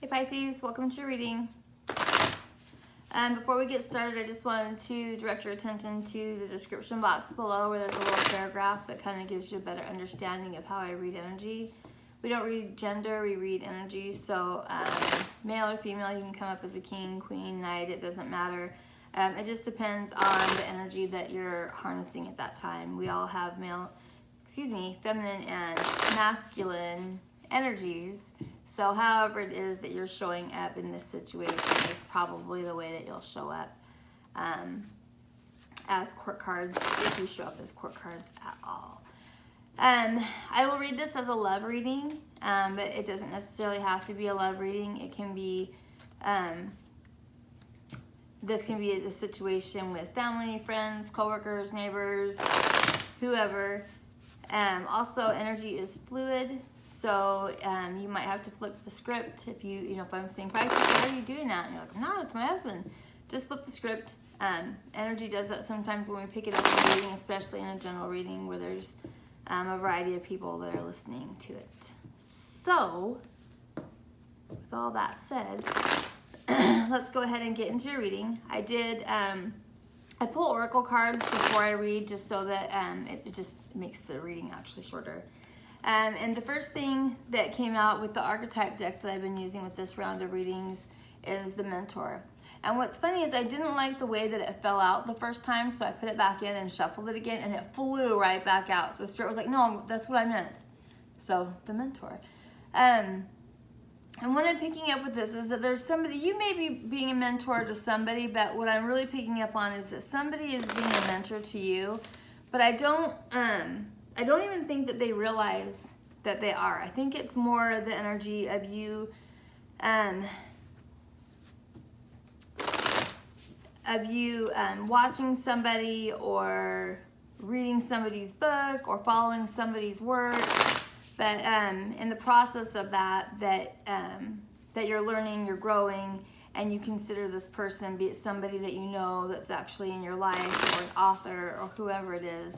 Hey Pisces, welcome to your reading. Before we get started, I just wanted to direct your attention to the description box below where there's a little paragraph that kind of gives you a better understanding of how I read energy. We don't read gender, we read energy. So male or female, you can come up as a king, queen, knight, it doesn't matter. It just depends on the energy that you're harnessing at that time. We all have feminine and masculine energies. So however it is that you're showing up in this situation is probably the way that you'll show up as court cards, if you show up as court cards at all. I will read this as a love reading, but it doesn't necessarily have to be a love reading. It can be, this can be a situation with family, friends, coworkers, neighbors, whoever. Also, energy is fluid. So you might have to flip the script if if I'm saying, Pisces, why are you doing that? And you're like, no, it's my husband. Just flip the script. Energy does that sometimes when we pick it up in a reading, especially in a general reading where there's a variety of people that are listening to it. So, with all that said, let's go ahead and get into your reading. I pull oracle cards before I read just so that it just makes the reading actually shorter. And the first thing that came out with the archetype deck that I've been using with this round of readings is the mentor. And what's funny is I didn't like the way that it fell out the first time, so I put it back in and shuffled it again, and it flew right back out. So Spirit was like, no, that's what I meant. So the mentor. And what I'm picking up with this is that there's somebody, you may be being a mentor to somebody, but what I'm really picking up on is that somebody is being a mentor to you, but I don't even think that they realize that they are. I think it's more the energy of you, watching somebody or reading somebody's book or following somebody's work. But in the process of that you're learning, you're growing, and you consider this person, be it somebody that you know that's actually in your life or an author or whoever it is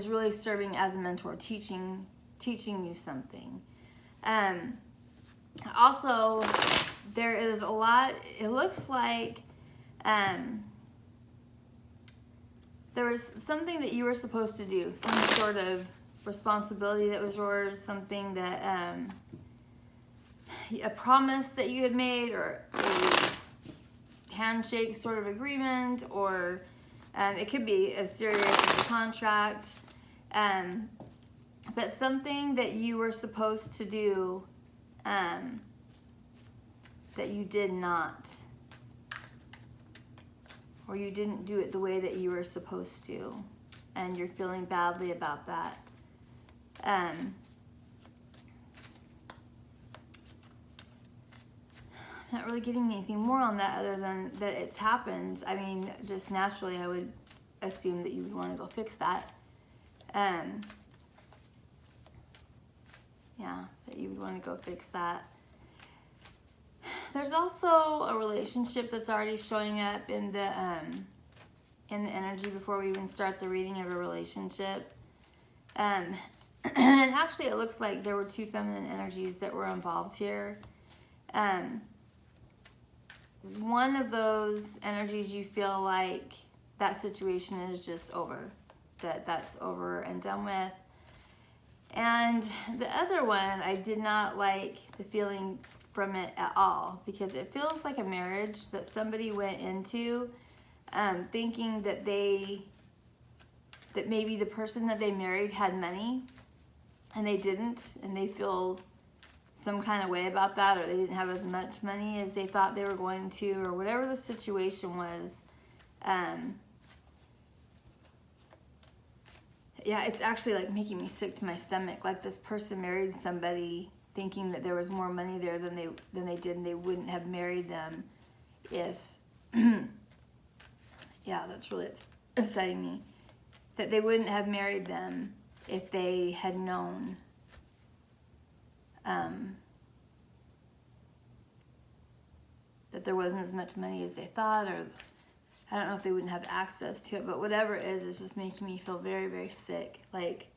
really serving as a mentor, teaching you something. Also, there is a lot, it looks like there was something that you were supposed to do, some sort of responsibility that was yours, something that, a promise that you had made, or a handshake sort of agreement, or it could be as serious as a contract, but something that you were supposed to do that you did not, or you didn't do it the way that you were supposed to, and you're feeling badly about that. I'm not really getting anything more on that other than that it's happened. I mean, just naturally I would assume that you would want to go fix that. Yeah, that you would want to go fix that. There's also a relationship that's already showing up in the energy before we even start the reading of a relationship. And actually it looks like there were two feminine energies that were involved here. One of those energies, you feel like that situation is just over, that's over and done with. And the other one, I did not like the feeling from it at all, because it feels like a marriage that somebody went into thinking that maybe the person that they married had money and they didn't, and they feel some kind of way about that, or they didn't have as much money as they thought they were going to, or whatever the situation was. Yeah, it's actually like making me sick to my stomach. Like this person married somebody thinking that there was more money there than they did, and they wouldn't have married them if yeah, that's really upsetting me, that they wouldn't have married them if they had known that there wasn't as much money as they thought, or I don't know if they wouldn't have access to it, but whatever it is, it's just making me feel very, very sick. Like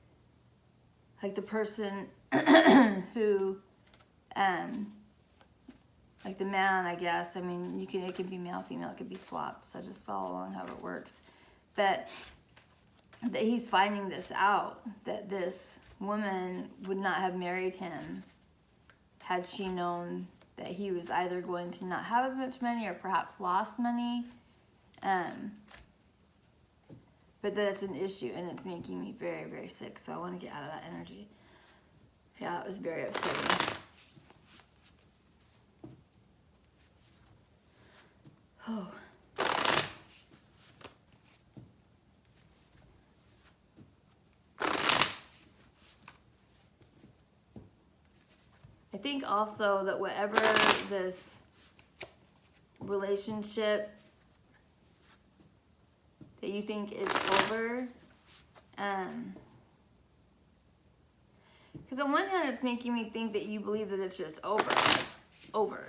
the person who like the man, I guess. I mean, it can be male, female, it could be swapped. So just follow along how it works. But that he's finding this out, that this woman would not have married him had she known that he was either going to not have as much money or perhaps lost money. But that it's an issue and it's making me very, very sick. So I want to get out of that energy. Yeah, that was very upsetting. Oh. I think also that whatever this relationship that you think is over, because on one hand it's making me think that you believe that it's just over.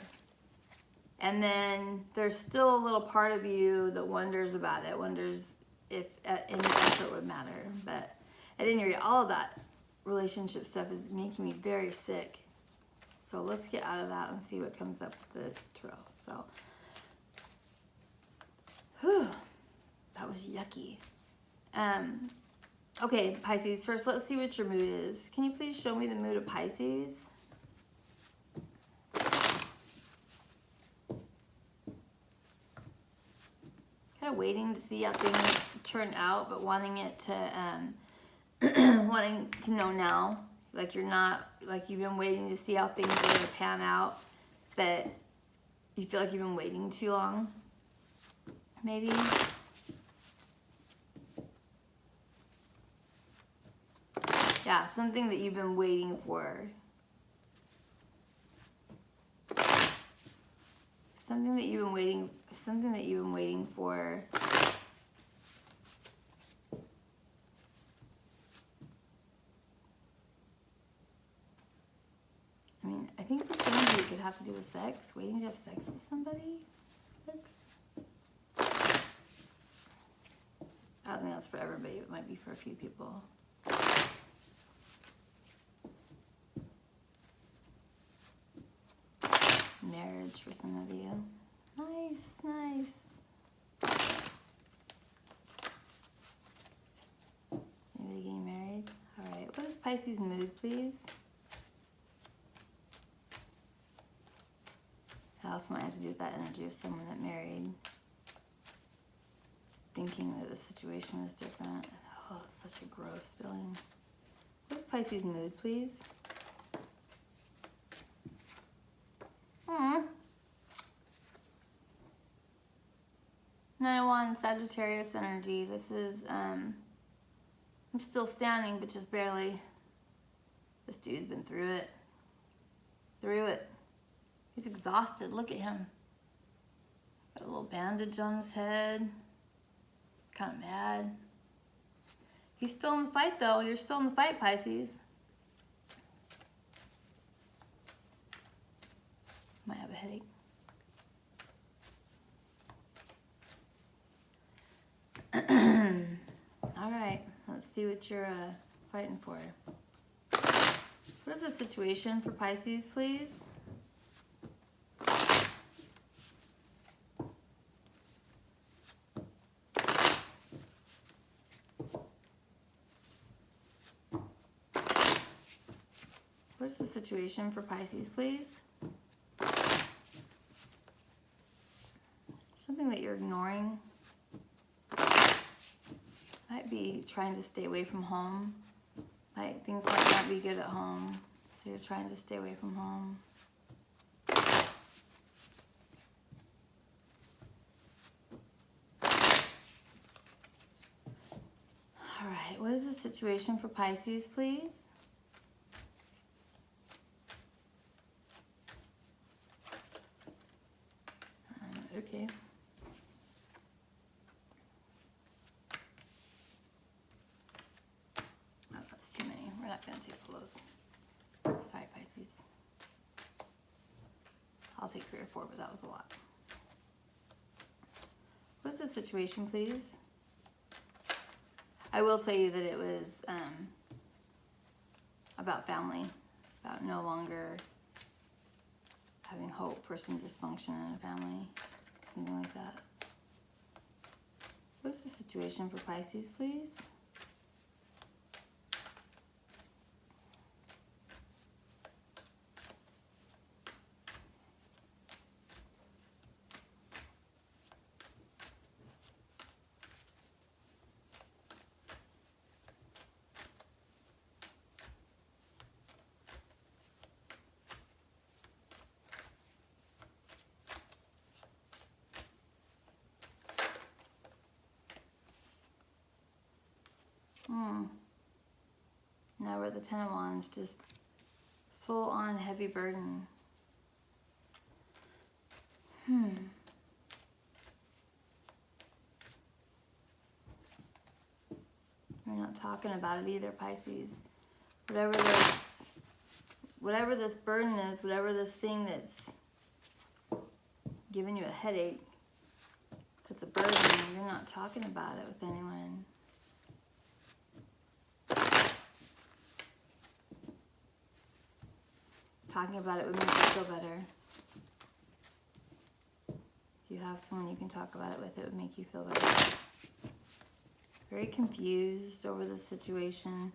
And then there's still a little part of you that wonders about it, wonders if any effort would matter. But at any rate, all of that relationship stuff is making me very sick. So let's get out of that and see what comes up with the tarot. So, whew, that was yucky. Okay, Pisces, first let's see what your mood is. Can you please show me the mood of Pisces? Kind of waiting to see how things turn out, but wanting it to, wanting to know now. Like you're not, like you've been waiting to see how things are going to pan out, but you feel like you've been waiting too long, maybe. Yeah, something that you've been waiting for. Something that you've been waiting for. I mean, I think for some of you it could have to do with sex. Waiting to have sex with somebody. Sex. I don't think that's for everybody. It might be for a few people. Marriage for some of you. Nice, nice. Anybody getting married? All right. What is Pisces' mood, please? How else might have to do with that energy of someone that married? Thinking that the situation was different. Oh, it's such a gross feeling. What is Pisces' mood, please? One Sagittarius energy. This is, I'm still standing, but just barely. This dude's been through it. Through it. He's exhausted. Look at him. Got a little bandage on his head. Kind of mad. He's still in the fight, though. You're still in the fight, Pisces. Might have a headache. All right, let's see what you're fighting for. What is the situation for Pisces, please? What is the situation for Pisces, please? Something that you're ignoring. Might be trying to stay away from home. Things might not be good at home, so you're trying to stay away from home. All right, what is the situation for Pisces, please? Okay. Oh, that's too many. We're not going to take all those. Sorry, Pisces. I'll take 3 or 4, but that was a lot. What's the situation, please? I will tell you that it was about family, about no longer having hope. for some dysfunction in a family, something like that. What's the situation for Pisces, please? Now we're at the Ten of Wands, just full on heavy burden. You're not talking about it either, Pisces. Whatever this burden is, whatever this thing that's giving you a headache, that's a burden, you're not talking about it with anyone. Talking about it would make you feel better. If you have someone you can talk about it with, it would make you feel better. Very confused over the situation.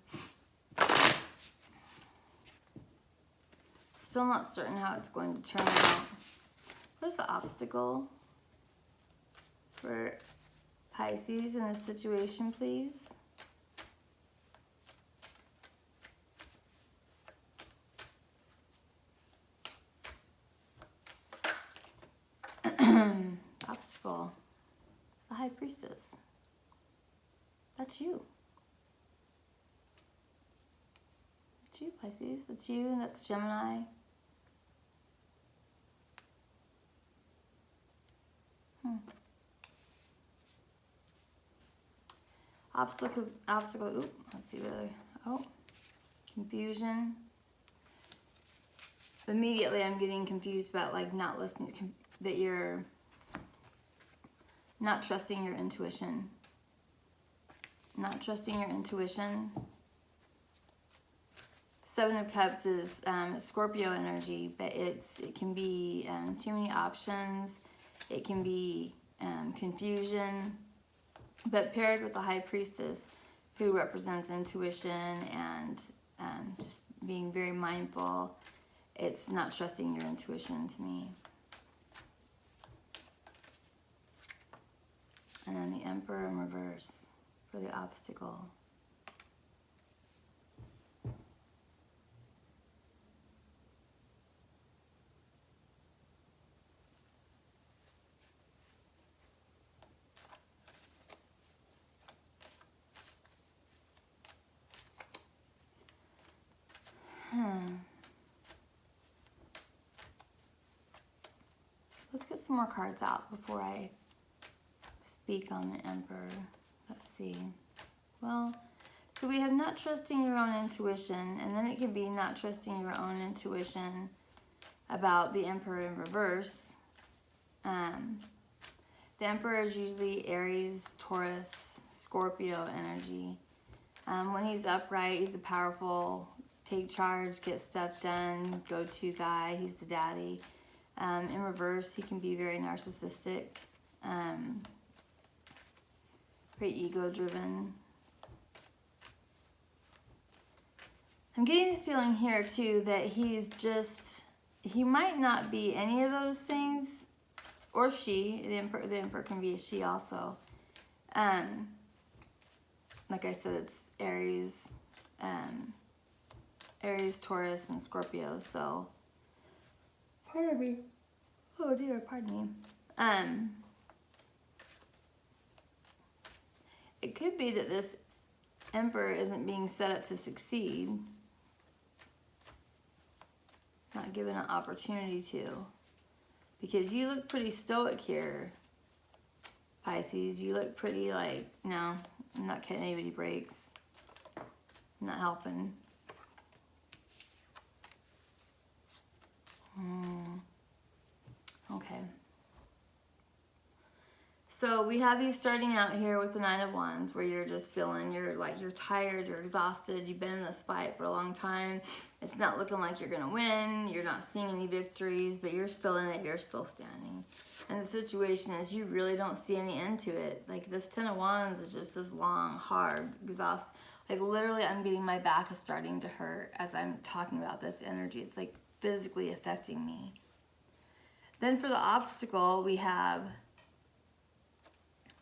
Still not certain how it's going to turn out. What is the obstacle for Pisces in this situation, please? Obstacle. The High Priestess. That's you. That's you, Pisces. That's you, and that's Gemini. Obstacle, oop, let's see what other, confusion. Immediately I'm getting confused about like not listening, that you're not trusting your intuition. Not trusting your intuition. Seven of Cups is Scorpio energy, but it can be too many options. It can be confusion, but paired with the High Priestess, who represents intuition and just being very mindful. It's not trusting your intuition to me. And then the Emperor in reverse for the obstacle. Let's get some more cards out before I speak on the Emperor. Let's see. Well, so we have not trusting your own intuition, and then it can be not trusting your own intuition about the Emperor in reverse. The Emperor is usually Aries, Taurus, Scorpio energy. When he's upright, he's a powerful, take charge, get stuff done, go-to guy. He's the daddy. In reverse, he can be very narcissistic, very ego-driven. I'm getting the feeling here, too, that he might not be any of those things, or she. The Emperor can be a she also. Like I said, it's Aries, Taurus, and Scorpio, so... Pardon me. Oh dear, pardon me. It could be that this Emperor isn't being set up to succeed. Not given an opportunity to. Because you look pretty stoic here, Pisces. You look pretty like, no, I'm not cutting anybody breaks. I'm not helping. Okay. So we have you starting out here with the Nine of Wands, where you're just feeling, you're tired, you're exhausted, you've been in this fight for a long time. It's not looking like you're gonna win, you're not seeing any victories, but you're still in it, you're still standing. And the situation is you really don't see any end to it. Like this Ten of Wands is just this long, hard, exhaust. Like literally I'm getting, my back is starting to hurt as I'm talking about this energy. It's like physically affecting me. Then for the obstacle, we have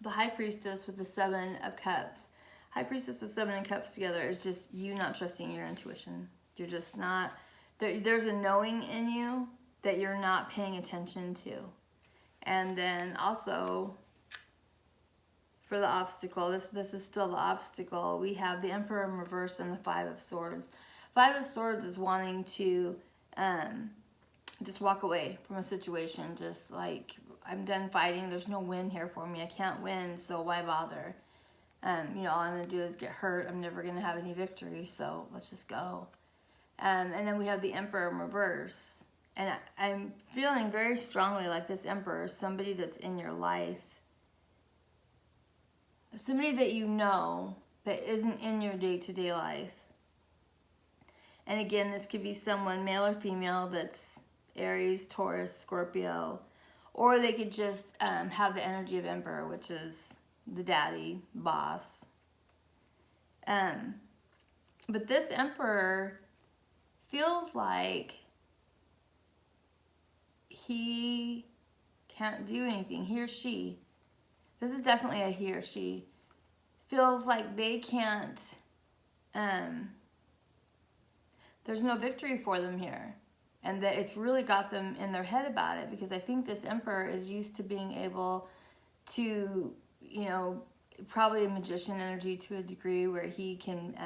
the High Priestess with the Seven of Cups. High Priestess with Seven of Cups together is just you not trusting your intuition. You're just not, there's a knowing in you that you're not paying attention to. And then also for the obstacle, this is still the obstacle, we have the Emperor in reverse and the Five of Swords. Five of Swords is wanting to just walk away from a situation, just like, I'm done fighting, there's no win here for me, I can't win, so why bother? You know, all I'm gonna do is get hurt, I'm never gonna have any victory, so let's just go. And then we have the Emperor in reverse. And I'm feeling very strongly like this Emperor is somebody that's in your life. Somebody that you know, but isn't in your day-to-day life. And again, this could be someone, male or female, that's Aries, Taurus, Scorpio. Or they could just have the energy of Emperor, which is the daddy, boss. But this Emperor feels like he can't do anything. He or she, this is definitely a he or she, feels like they can't, there's no victory for them here. And that it's really got them in their head about it, because I think this Emperor is used to being able to, you know, probably a magician energy to a degree where he can,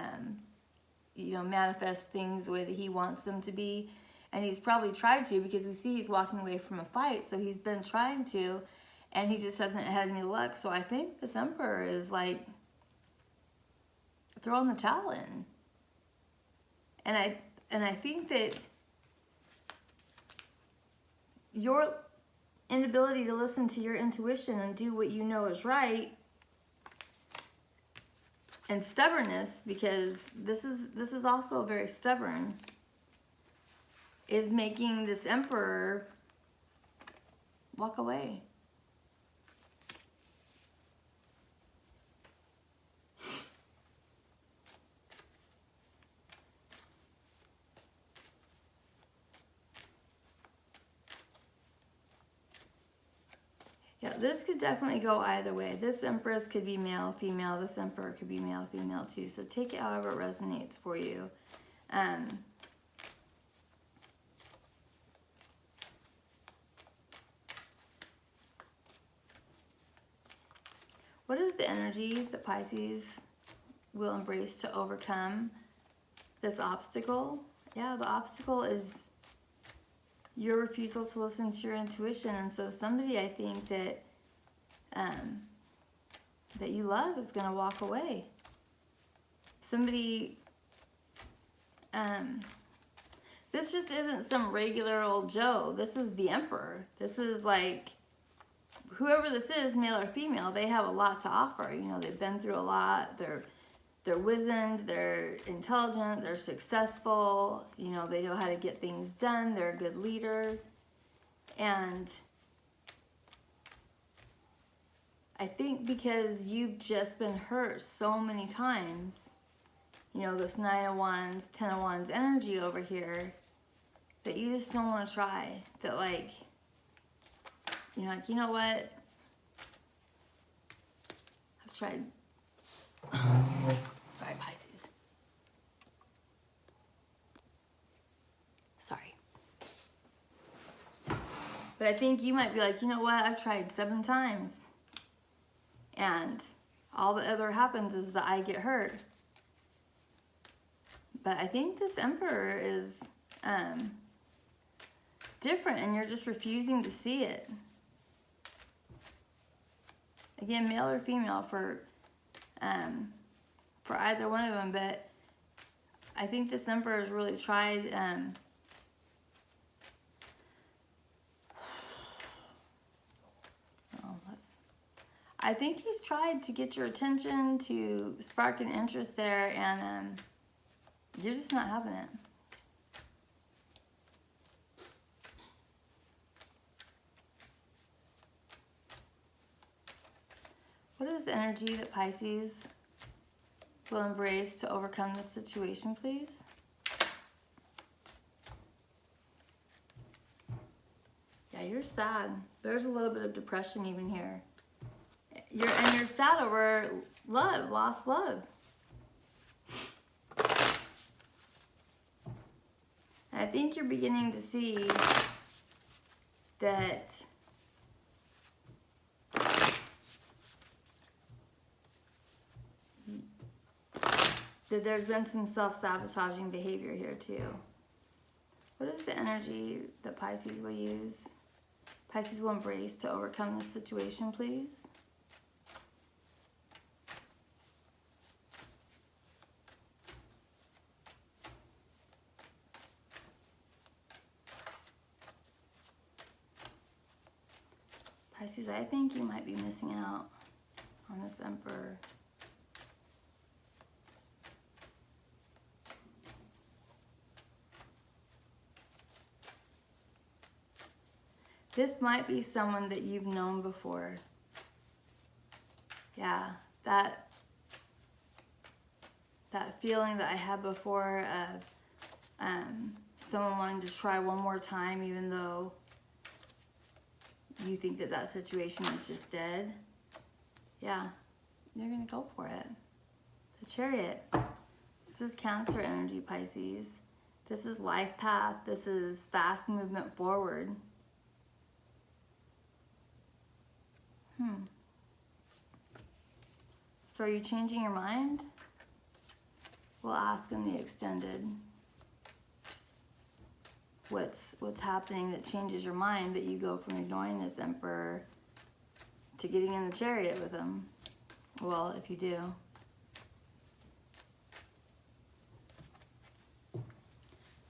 you know, manifest things the way that he wants them to be. And he's probably tried to, because we see he's walking away from a fight. So he's been trying to, and he just hasn't had any luck. So I think this Emperor is like throwing the towel in. And I think that your inability to listen to your intuition and do what you know is right, and stubbornness, because this is also very stubborn, is making this Emperor walk away. Yeah, this could definitely go either way. This Empress could be male, female. This Emperor could be male, female too. So take it however it resonates for you. What is the energy that Pisces will embrace to overcome this obstacle? Yeah, the obstacle is your refusal to listen to your intuition. And so somebody, I think, that that you love is going to walk away. Somebody, this just isn't some regular old Joe. This is the Emperor. This is like, whoever this is, male or female, they have a lot to offer. You know, they've been through a lot. They're wizened, they're intelligent, they're successful, you know, they know how to get things done, they're a good leader. And I think because you've just been hurt so many times, you know, this Nine of Wands, Ten of Wands energy over here, that you just don't want to try. That like, you're like, you know what? I've tried. Sorry, Pisces. Sorry. But I think you might be like, you know what? I've tried 7 times. And all that ever happens is that I get hurt. But I think this Emperor is different, and you're just refusing to see it. Again, male or female for either one of them, but I think this Emperor has really tried I think he's tried to get your attention, to spark an interest there, and you're just not having it. What is the energy that Pisces will embrace to overcome this situation, please? Yeah, you're sad. There's a little bit of depression even here. You're sad over love, lost love. And I think you're beginning to see that there's been some self-sabotaging behavior here too. What is the energy that Pisces will use? Pisces will embrace to overcome this situation, please? Pisces, I think you might be missing out on this Emperor. This might be someone that you've known before. Yeah, that feeling that I had before of someone wanting to try one more time, even though you think that situation is just dead. Yeah, you're gonna go for it. The Chariot. This is Cancer energy, Pisces. This is life path. This is fast movement forward. So are you changing your mind? We'll ask in the extended. What's happening that changes your mind, that you go from ignoring this Emperor to getting in the Chariot with him? Well, if you do.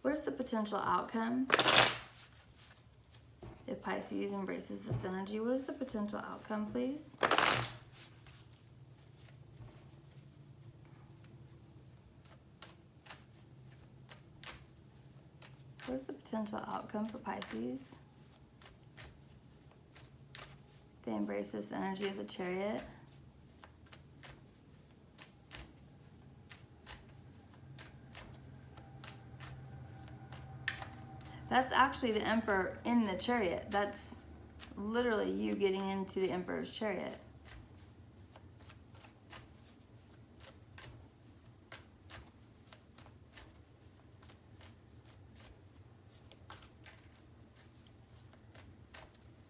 What is the potential outcome if Pisces embraces this energy? What is the potential outcome, please? What is the potential outcome for Pisces? They embrace this energy of the Chariot. That's actually the Emperor in the Chariot. That's literally you getting into the Emperor's Chariot.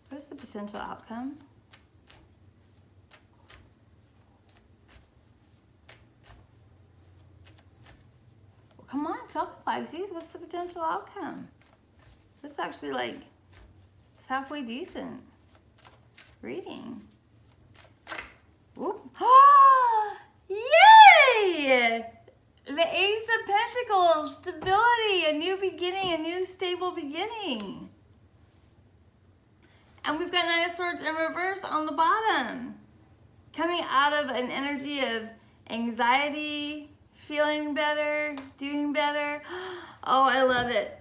What's the potential outcome? Well, come on, tell me, Pisces, what's the potential outcome? It's actually like, it's halfway decent reading. Whoop. Yay! The Ace of Pentacles, stability, a new beginning, a new stable beginning. And we've got Knight of Swords in reverse on the bottom. Coming out of an energy of anxiety, feeling better, doing better. Oh, I love it.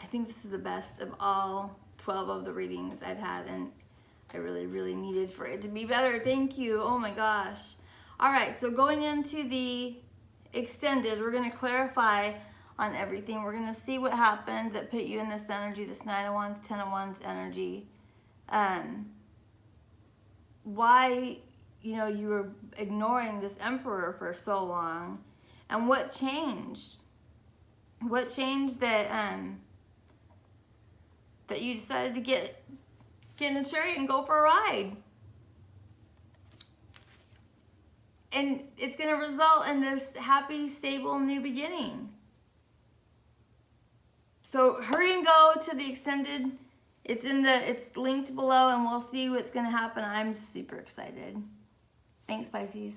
I think this is the best of all 12 of the readings I've had, and I really, really needed for it to be better. Thank you. Oh my gosh. All right, so going into the extended, we're going to clarify on everything. We're going to see what happened that put you in this energy, this 9 of Wands, 10 of Wands energy. Why, you were ignoring this Emperor for so long, and what changed? What changed that that you decided to get in the Chariot and go for a ride? And it's going to result in this happy, stable, new beginning. So hurry and go to the extended. It's linked below, and we'll see what's going to happen. I'm super excited. Thanks, Pisces.